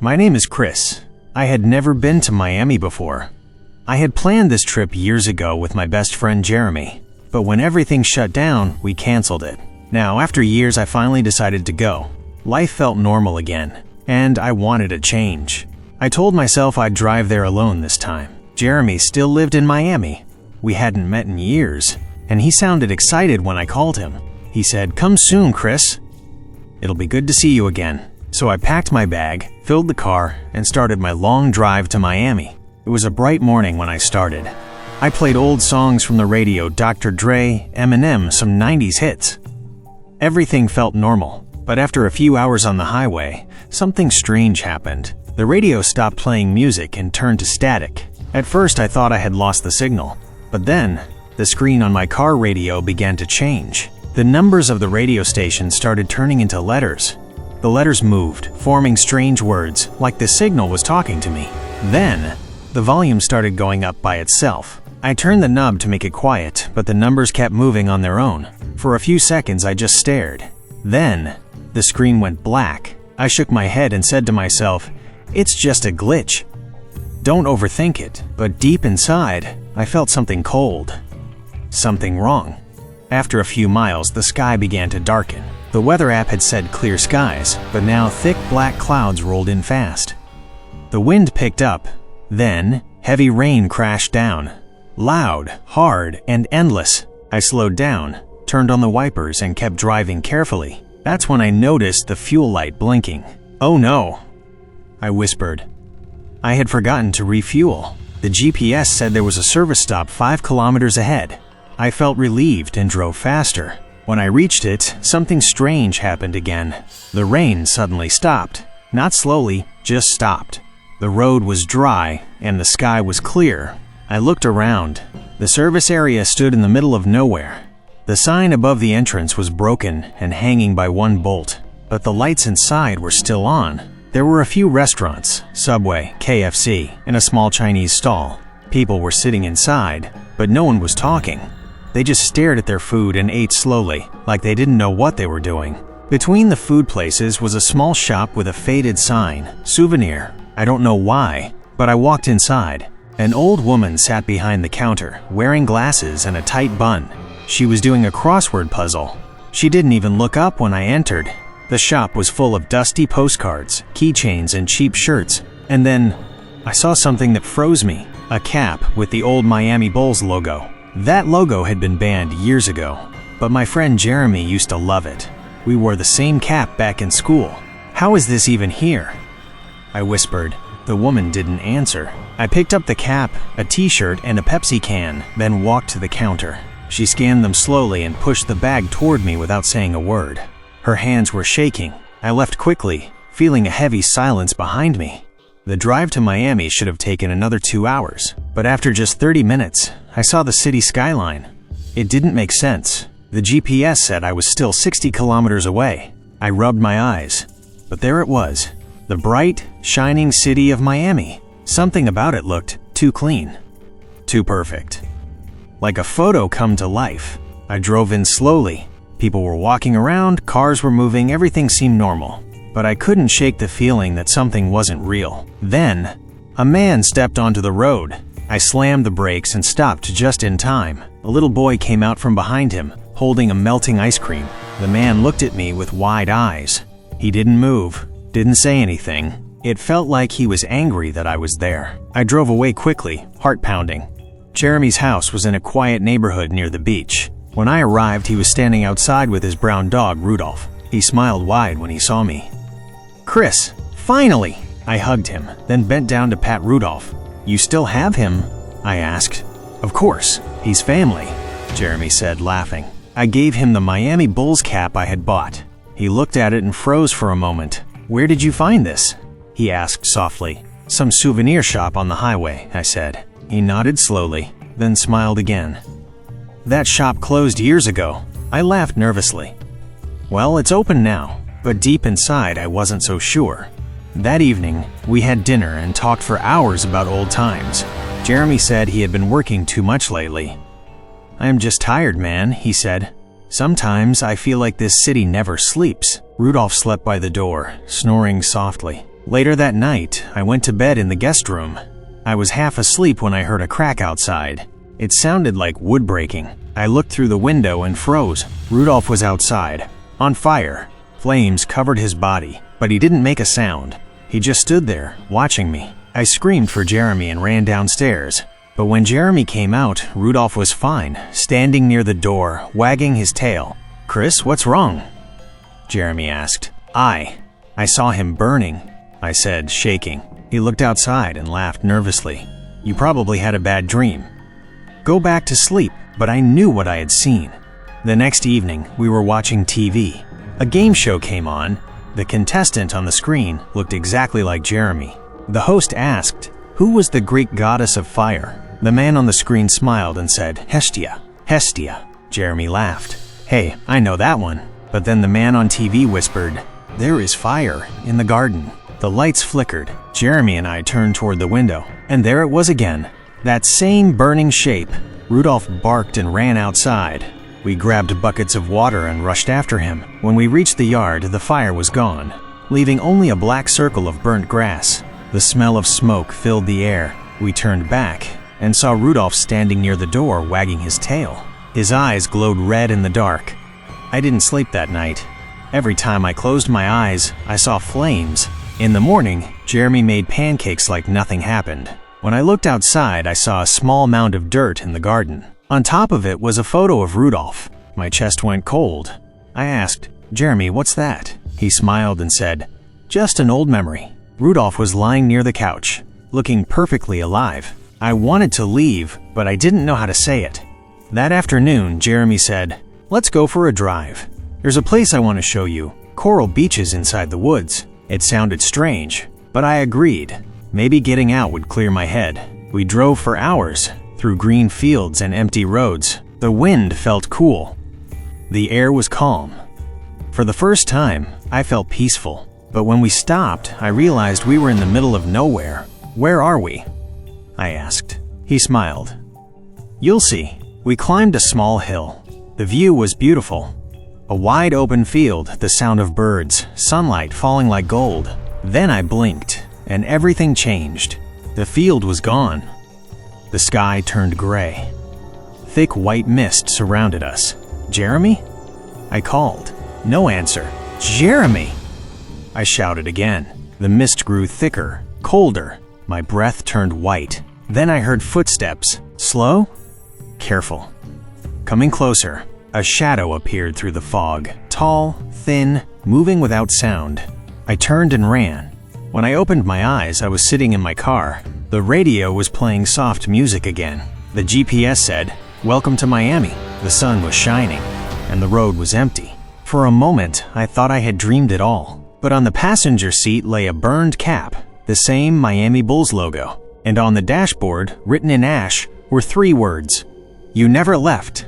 My name is Chris. I had never been to Miami before. I had planned this trip years ago with my best friend Jeremy, but when everything shut down, we canceled it. Now, after years, I finally decided to go. Life felt normal again, and I wanted a change. I told myself I'd drive there alone this time. Jeremy still lived in Miami. We hadn't met in years, and he sounded excited when I called him. He said, "Come soon, Chris. It'll be good to see you again." So I packed my bag, filled the car, and started my long drive to Miami. It was a bright morning when I started. I played old songs from the radio, Dr. Dre, Eminem, some 90s hits. Everything felt normal, but after a few hours on the highway, something strange happened. The radio stopped playing music and turned to static. At first I thought I had lost the signal, but then the screen on my car radio began to change. The numbers of the radio station started turning into letters. The letters moved, forming strange words, like the signal was talking to me. Then, the volume started going up by itself. I turned the knob to make it quiet, but the numbers kept moving on their own. For a few seconds, I just stared. Then, the screen went black. I shook my head and said to myself, "It's just a glitch." Don't overthink it, but deep inside, I felt something cold. Something wrong. After a few miles, the sky began to darken. The weather app had said clear skies, but now thick black clouds rolled in fast. The wind picked up. Then, heavy rain crashed down. Loud, hard, and endless. I slowed down, turned on the wipers, and kept driving carefully. That's when I noticed the fuel light blinking. "Oh no," I whispered. I had forgotten to refuel. The GPS said there was a service stop 5 kilometers ahead. I felt relieved and drove faster. When I reached it, something strange happened again. The rain suddenly stopped. Not slowly, just stopped. The road was dry, and the sky was clear. I looked around. The service area stood in the middle of nowhere. The sign above the entrance was broken and hanging by one bolt, but the lights inside were still on. There were a few restaurants, Subway, KFC, and a small Chinese stall. People were sitting inside, but no one was talking. They just stared at their food and ate slowly, like they didn't know what they were doing. Between the food places was a small shop with a faded sign, "Souvenir." I don't know why, but I walked inside. An old woman sat behind the counter, wearing glasses and a tight bun. She was doing a crossword puzzle. She didn't even look up when I entered. The shop was full of dusty postcards, keychains, and cheap shirts. And then, I saw something that froze me. A cap with the old Miami Bulls logo. That logo had been banned years ago, but my friend Jeremy used to love it. We wore the same cap back in school. "How is this even here?" I whispered. The woman didn't answer. I picked up the cap, a t-shirt, and a Pepsi can, then walked to the counter. She scanned them slowly and pushed the bag toward me without saying a word. Her hands were shaking. I left quickly, feeling a heavy silence behind me. The drive to Miami should have taken another 2 hours, but after just 30 minutes, I saw the city skyline. It didn't make sense. The GPS said I was still 60 kilometers away. I rubbed my eyes, but there it was, the bright, shining city of Miami. Something about it looked too clean, too perfect. Like a photo come to life. I drove in slowly. People were walking around, cars were moving, everything seemed normal. But I couldn't shake the feeling that something wasn't real. Then, a man stepped onto the road. I slammed the brakes and stopped just in time. A little boy came out from behind him, holding a melting ice cream. The man looked at me with wide eyes. He didn't move, didn't say anything. It felt like he was angry that I was there. I drove away quickly, heart pounding. Jeremy's house was in a quiet neighborhood near the beach. When I arrived, he was standing outside with his brown dog, Rudolph. He smiled wide when he saw me. "Chris, finally!" I hugged him, then bent down to pat Rudolph. "You still have him?" I asked. "Of course, he's family," Jeremy said, laughing. I gave him the Miami Bulls cap I had bought. He looked at it and froze for a moment. "Where did you find this?" he asked softly. "Some souvenir shop on the highway," I said. He nodded slowly, then smiled again. "That shop closed years ago." I laughed nervously. "Well, it's open now." But deep inside, I wasn't so sure. That evening, we had dinner and talked for hours about old times. Jeremy said he had been working too much lately. "I am just tired, man," he said. "Sometimes I feel like this city never sleeps." Rudolph slept by the door, snoring softly. Later that night, I went to bed in the guest room. I was half asleep when I heard a crack outside. It sounded like wood breaking. I looked through the window and froze. Rudolph was outside, on fire. Flames covered his body, but he didn't make a sound. He just stood there, watching me. I screamed for Jeremy and ran downstairs. But when Jeremy came out, Rudolph was fine, standing near the door, wagging his tail. "Chris, what's wrong?" Jeremy asked. I saw him burning," I said, shaking. He looked outside and laughed nervously. "You probably had a bad dream." "Go back to sleep," but I knew what I had seen. The next evening, we were watching TV. A game show came on. The contestant on the screen looked exactly like Jeremy. The host asked, "Who was the Greek goddess of fire?" The man on the screen smiled and said, "Hestia." "Hestia." Jeremy laughed. "Hey, I know that one." But then the man on TV whispered, "There is fire in the garden." The lights flickered. Jeremy and I turned toward the window, and there it was again. That same burning shape. Rudolph barked and ran outside. We grabbed buckets of water and rushed after him. When we reached the yard, the fire was gone, leaving only a black circle of burnt grass. The smell of smoke filled the air. We turned back and saw Rudolph standing near the door, wagging his tail. His eyes glowed red in the dark. I didn't sleep that night. Every time I closed my eyes, I saw flames. In the morning, Jeremy made pancakes like nothing happened. When I looked outside, I saw a small mound of dirt in the garden. On top of it was a photo of Rudolph. My chest went cold. I asked, "Jeremy, what's that?" He smiled and said, "Just an old memory." Rudolph was lying near the couch, looking perfectly alive. I wanted to leave, but I didn't know how to say it. That afternoon, Jeremy said, "Let's go for a drive. There's a place I want to show you, coral beaches inside the woods." It sounded strange, but I agreed. Maybe getting out would clear my head. We drove for hours, through green fields and empty roads. The wind felt cool. The air was calm. For the first time, I felt peaceful. But when we stopped, I realized we were in the middle of nowhere. "Where are we?" I asked. He smiled. "You'll see." We climbed a small hill. The view was beautiful. A wide open field, the sound of birds, sunlight falling like gold. Then I blinked, and everything changed. The field was gone. The sky turned gray. Thick white mist surrounded us. "Jeremy?" I called. No answer. "Jeremy!" I shouted again. The mist grew thicker, colder. My breath turned white. Then I heard footsteps. Slow? Careful. Coming closer. A shadow appeared through the fog. Tall, thin, moving without sound. I turned and ran. When I opened my eyes, I was sitting in my car. The radio was playing soft music again. The GPS said, "Welcome to Miami." The sun was shining, and the road was empty. For a moment, I thought I had dreamed it all. But on the passenger seat lay a burned cap, the same Miami Bulls logo. And on the dashboard, written in ash, were 3 words: "You never left.